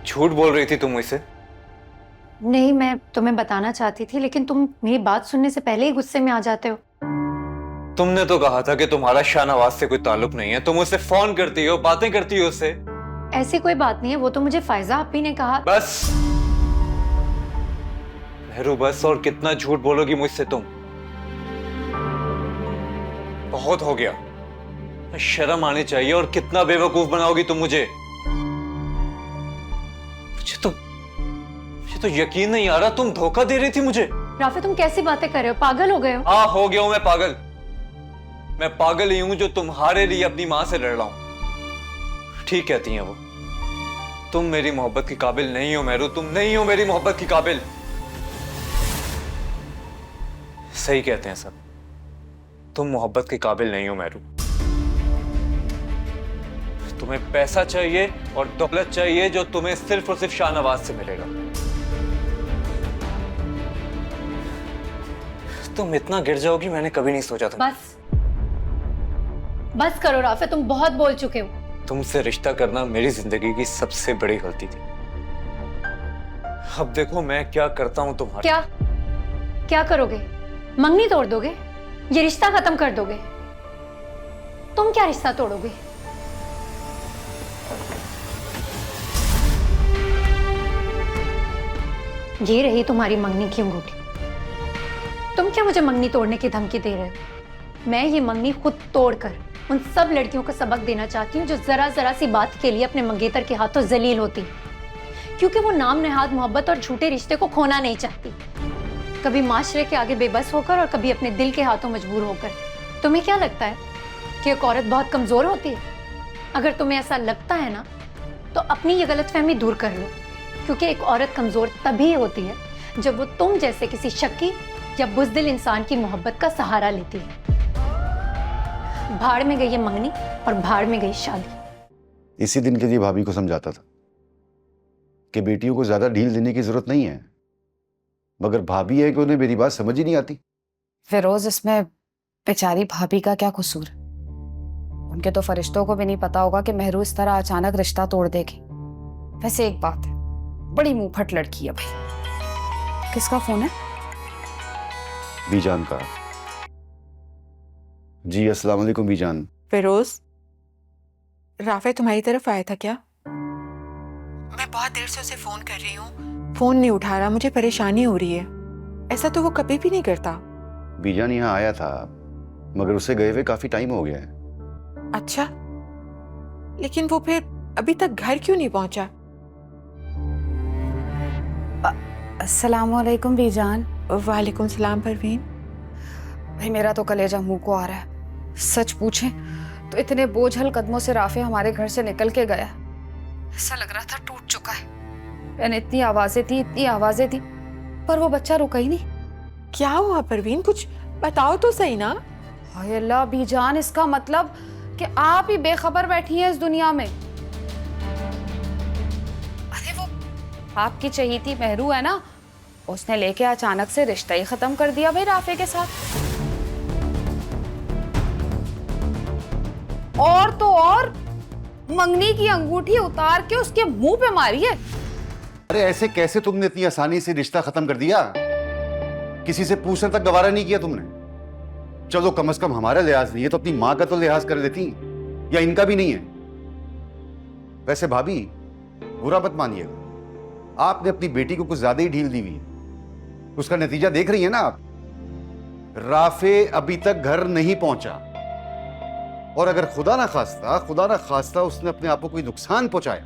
झूठ बोल रही थी तुम मुझसे? नहीं, मैं तुम्हें बताना चाहती थी, लेकिन तुम मेरी बात सुनने से पहले ही गुस्से में आ जाते हो। तुमने तो कहा था कि तुम्हारा शाहनवाज से कोई ताल्लुक नहीं है। तुम उससे फोन करती हो, बातें करती हो उससे। ऐसी कोई बात नहीं है, वो तो मुझे फायजा आपी ने कहा। बस मेहरू, बस। और कितना झूठ बोलोगी मुझसे तुम? बहुत हो गया। शर्म आनी चाहिए। और कितना बेवकूफ बनाओगी तुम मुझे? मुझे तो यकीन नहीं आ रहा, तुम धोखा दे रही थी मुझे। राफे, तुम कैसी बातें कर रहे हो? पागल हो गए हो? हाँ, हो गया हूं मैं पागल। मैं पागल ही हूं जो तुम्हारे लिए अपनी मां से लड़ रहा हूं। ठीक कहती हैं वो। तुम मेरी मोहब्बत की काबिल नहीं हो मेहरू, तुम नहीं हो मेरी मोहब्बत की काबिल। सही कहते हैं सब। तुम मोहब्बत के काबिल नहीं हो मेहरू। तुम्हें पैसा चाहिए और दौलत चाहिए जो तुम्हें सिर्फ और सिर्फ शाहनवाज से मिलेगा। तुम इतना गिर जाओगी मैंने कभी नहीं सोचा था। बस करो राफे, तुम बहुत बोल चुके हो। तुमसे रिश्ता करना मेरी जिंदगी की सबसे बड़ी गलती थी। अब देखो मैं क्या करता हूं तुम्हारा। क्या करोगे? मंगनी तोड़ दोगे? ये रिश्ता खत्म कर दोगे? तुम क्या रिश्ता तोड़ोगे? ये रही तुम्हारी मंगनी की अंगूठी। तुम क्या मुझे मंगनी तोड़ने की धमकी दे रहे हो? मैं ये मंगनी खुद तोड़कर उन सब लड़कियों को सबक देना चाहती हूँ जो जरा जरा सी बात के लिए अपने मंगेतर के हाथों जलील होती, क्योंकि वो नाम नेहाद मोहब्बत और झूठे रिश्ते को खोना नहीं चाहती, कभी माशरे के आगे बेबस होकर और कभी अपने दिल के हाथों मजबूर होकर। तुम्हें क्या लगता है कि एक औरत बहुत कमजोर होती है? अगर तुम्हें ऐसा लगता है ना, तो अपनी ये गलतफहमी दूर कर लो, क्योंकि एक औरत कमजोर तभी होती है जब वो तुम जैसे किसी शक्की या बुज़दिल इंसान की मोहब्बत का सहारा लेती है। भाड़ में गई ये मंगनी और भाड़ में गई शादी। इसी दिन के लिए भाभी को समझाता था कि बेटियों को ज्यादा ढील देने की जरूरत नहीं है, मगर भाभी है कि उन्हें मेरी बात समझ ही नहीं आती। फिरोज, इसमें बेचारी भाभी का क्या कसूर? उनके तो फरिश्तों को भी नहीं पता होगा कि मेहरू इस तरह अचानक रिश्ता तोड़ देगी। वैसे एक बात है, बड़ी मुंहफट लड़की है भाई। किसका फोन है? बीजान का। जी अस्सलाम वालेकुम बीजान। फिरोज, राफे तुम्हारी तरफ आया था क्या? मैं बहुत देर से उसे फोन कर रही हूँ, फोन नहीं उठा रहा, मुझे परेशानी हो रही है। ऐसा तो वो कभी भी नहीं करता। बीजान यहाँ आया था, मगर उसे गए हुए काफी टाइम हो गया है। अच्छा, लेकिन वो फिर अभी तक घर क्यों नहीं पहुंचा? अस्सलाम वालेकुम बीजान। वालेकुम सलाम परवीन। भाई मेरा तो कलेजा मुंह को आ रहा है। सच पूछें तो इतने बोझल कदमों से राफे हमारे घर से निकल के गया, ऐसा लग रहा था टूट चुका है। मैंने इतनी आवाजें दी, पर वो बच्चा रुका ही नहीं। क्या हुआ परवीन, कुछ बताओ तो सही ना। हाय अल्लाह बीजान, इसका मतलब कि आप ही बेखबर बैठी हैं इस दुनिया में। अरे वो आपकी चहीती मेहरू है ना, उसने लेके अचानक से रिश्ता ही खत्म कर दिया भाई राफे के साथ। और तो और मंगनी की अंगूठी उतार के उसके मुंह पे मारी है। अरे ऐसे कैसे तुमने इतनी आसानी से रिश्ता खत्म कर दिया? किसी से पूछने तक गवारा नहीं किया तुमने? चलो कम से कम हमारा लिहाज नहीं है तो अपनी माँ का तो लिहाज कर लेती, या इनका भी नहीं है? वैसे भाभी बुरा मत मानिएगा, आपने अपनी बेटी को कुछ ज्यादा ही ढील दी हुई है। उसका नतीजा देख रही है ना आप। राफे अभी तक घर नहीं पहुंचा, और अगर खुदा ना खास्ता उसने अपने आप को कोई नुकसान पहुंचाया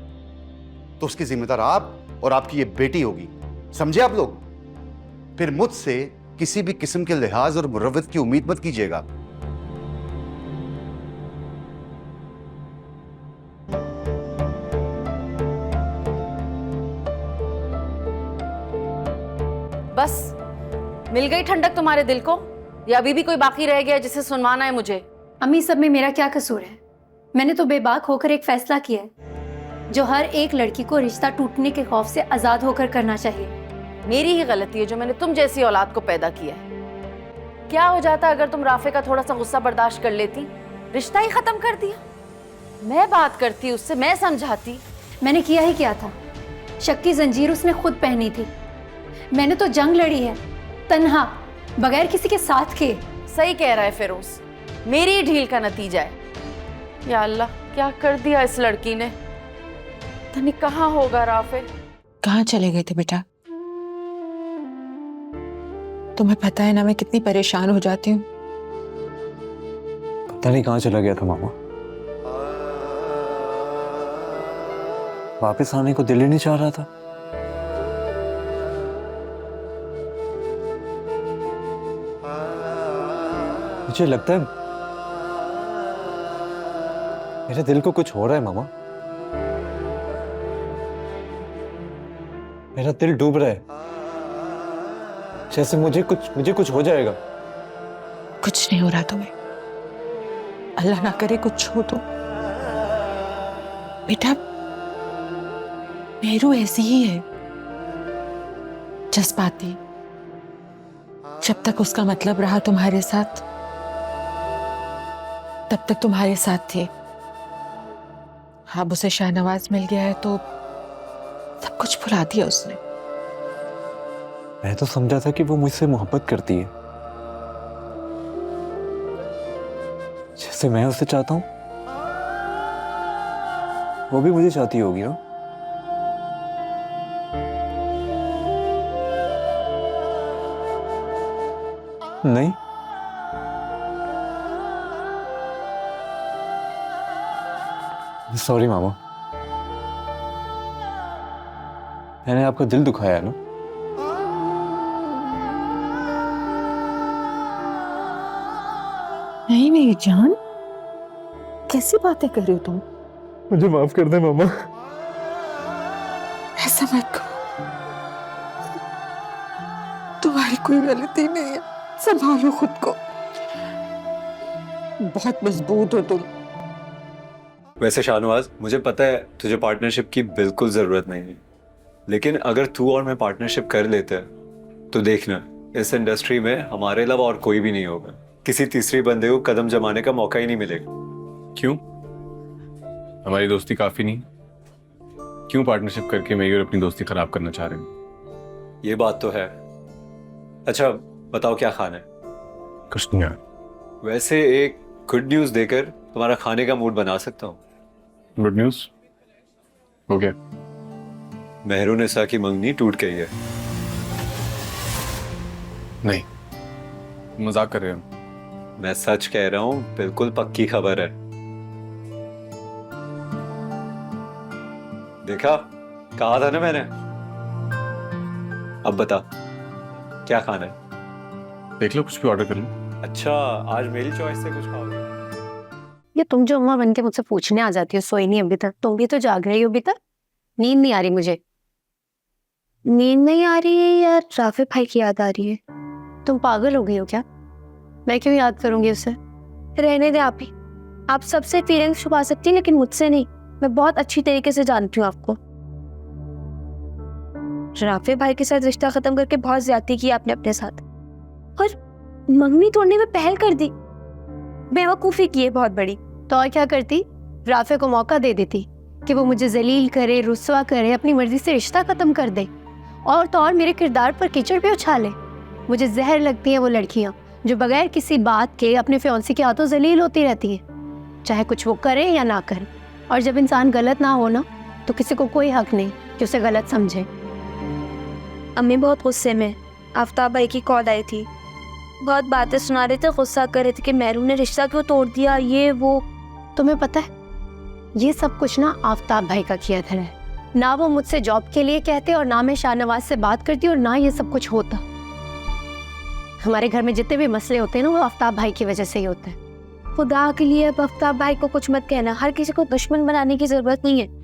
तो उसकी जिम्मेदार आप और आपकी ये बेटी होगी, समझे आप लोग? फिर मुझसे किसी भी किस्म के लिहाज और मुरव्वत की उम्मीद मत कीजिएगा। बस मिल गई ठंडक तुम्हारे दिल को, या अभी भी कोई बाकी रह गया जिसे सुनवाना है मुझे? अम्मी, सब में मेरा क्या कसूर है? मैंने तो बेबाक होकर एक फैसला किया है जो हर एक लड़की को रिश्ता टूटने के खौफ से आजाद होकर करना चाहिए। मेरी ही गलती है जो मैंने तुम जैसी औलाद को पैदा किया है। क्या हो जाता अगर तुम राफे का थोड़ा सा गुस्सा बर्दाश्त कर लेती? रिश्ता ही खत्म कर दिया। मैं बात करती उससे, मैं समझाती। मैंने किया ही क्या था? शक की जंजीर उसने खुद पहनी थी। मैंने तो जंग लड़ी है, तन्हा, बगैर किसी के साथ के। सही कह रहा है फिरोज, मेरी ढील का नतीजा है। या अल्लाह, क्या कर दिया इस लड़की ने। तनी कहाँ होगा राफे? कहाँ चले गए थे बेटा? तुम्हें पता है ना मैं कितनी परेशान हो जाती हूँ। पता नहीं कहाँ चला गया था मामा। वापस आने को दिल ही नहीं चाह रहा था। मुझे लगता है मेरे दिल को कुछ हो रहा है मामा। मेरा दिल डूब रहा है, जैसे मुझे कुछ हो जाएगा। कुछ नहीं हो रहा तुम्हें, अल्लाह ना करे कुछ हो तो। बेटा मेरू ऐसी ही है, जज्बाती। जब तक उसका मतलब रहा तुम्हारे साथ, तब तक तुम्हारे साथ थे। अब उसे शाहनवाज मिल गया है तो सब कुछ भुला दिया उसने। मैं तो समझा था कि वो मुझसे मोहब्बत करती है, जैसे मैं उसे चाहता हूं वो भी मुझे चाहती होगी ना। नहीं, सॉरी मामा, मैंने आपका दिल दुखाया ना। नहीं मेरी जान, कैसी बातें कर रही हो तुम? मुझे माफ कर दे मामा। ऐसा मत कहो, तुम्हारी कोई गलती नहीं है। संभालो खुद को, बहुत मजबूत हो तुम। वैसे शाहनवाज, मुझे पता है तुझे पार्टनरशिप की बिल्कुल जरूरत नहीं है, लेकिन अगर तू और मैं पार्टनरशिप कर लेते हैं तो देखना, इस इंडस्ट्री में हमारे अलावा और कोई भी नहीं होगा। किसी तीसरी बंदे को कदम जमाने का मौका ही नहीं मिलेगा। क्यों? हमारी दोस्ती काफी नहीं? क्यों पार्टनरशिप करके मेरी और अपनी दोस्ती खराब करना चाह रहे हैं? ये बात तो है। अच्छा बताओ क्या खाना है? कुछ नहीं यार। वैसे एक गुड न्यूज देकर तुम्हारा खाने का मूड बना सकता हूँ। Good news? हो गया? मेहरुनिसा की मंगनी टूट गई है। नहीं, मजाक कर रहे हो? मैं सच कह रहा हूँ, बिल्कुल पक्की खबर है। देखा, कहा था ना मैंने। अब बता क्या खाना है? देख लो, कुछ भी ऑर्डर कर लो। अच्छा, आज मेरी चॉइस से कुछ खाओगे? ये तुम जो अम्मा बन के मुझसे पूछने आ जाती हो, सोई नहीं अभी तक? तुम भी तो जाग रही हो अभी तक। नींद नहीं आ रही मुझे। नींद नहीं आ रही है या राफे भाई की याद आ रही है? तुम पागल हो गई हो क्या? मैं क्यों याद करूंगी उसे? रहने दे आप ही। आप सबसे फीलिंग्स छुपा सकती हैं लेकिन मुझसे नहीं। मैं बहुत अच्छी तरीके से जानती हूँ आपको। राफे भाई के साथ रिश्ता खत्म करके बहुत ज्यादती की आपने अपने साथ, और मंगनी तोड़ने में पहल कर दी। बेवकूफी की है बहुत बड़ी। तो और क्या करती? राफे को मौका दे देती कि वो मुझे जलील करे, रुस्वा करे, अपनी मर्जी से रिश्ता खत्म कर दे, और तो और मेरे किरदार पर कीचड़ भी उछाले। मुझे जहर लगती हैं वो लड़कियां जो बगैर किसी बात के अपने फियांसी के हाथों जलील होती रहती हैं, चाहे कुछ वो करे या ना करे। और जब इंसान गलत ना हो ना, तो किसी को कोई हक नहीं कि उसे गलत समझे। अम्मी बहुत गुस्से में। आफ्ताब भाई की कॉल आई थी, बहुत बातें सुना रहे थे, गुस्सा कर रहे थे कि मेहरू ने रिश्ता क्यों तोड़ दिया, ये वो। तुम्हें पता है, ये सब कुछ ना आफ्ताब भाई का किया था। ना वो मुझसे जॉब के लिए कहते और ना मैं शाहनवाज से बात करती और ना ये सब कुछ होता। हमारे घर में जितने भी मसले होते हैं ना, वो आफ्ताब भाई की वजह से ही होते हैं। खुदा के लिए अब आफ्ताब भाई को कुछ मत कहना। हर किसी को दुश्मन बनाने की जरूरत नहीं है।